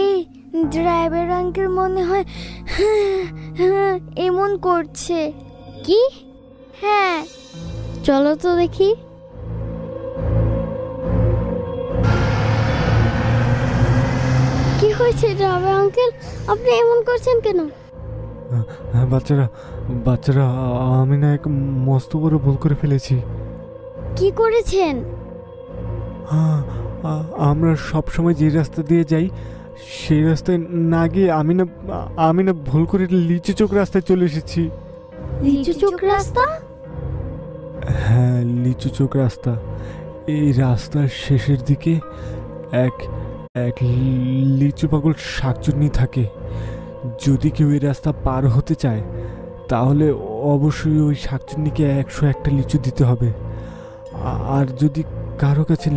এই driver uncle মনে হয় এমন করছে। কি? হ্যাঁ, চলো তো দেখি। কি হয়েছে ড্রাইভার আঙ্কেল, আপনি এমন করছেন কেন? বাচ্চারা বাচ্চারা আমি না এক মস্ত বড় ভুল করে ফেলেছি। কি করেছেন? আমরা সব সময় যে রাস্তা দিয়ে যাই সেই রাস্তায় না গিয়ে আমি না ভুল করে লিচু চোখ রাস্তায় চলে এসেছি। লিচু চোখ রাস্তা? হ্যাঁ, লিচু চোখ রাস্তা। এই রাস্তার শেষের দিকে এক এক লিচু পাগল শাকচুন্নি থাকে। যদি কেউ এই রাস্তা পার হতে চায় তাহলে অবশ্যই ওই শাকচুন্নিকে 101টা লিচু দিতে হবে। আর যদি কারো কাছে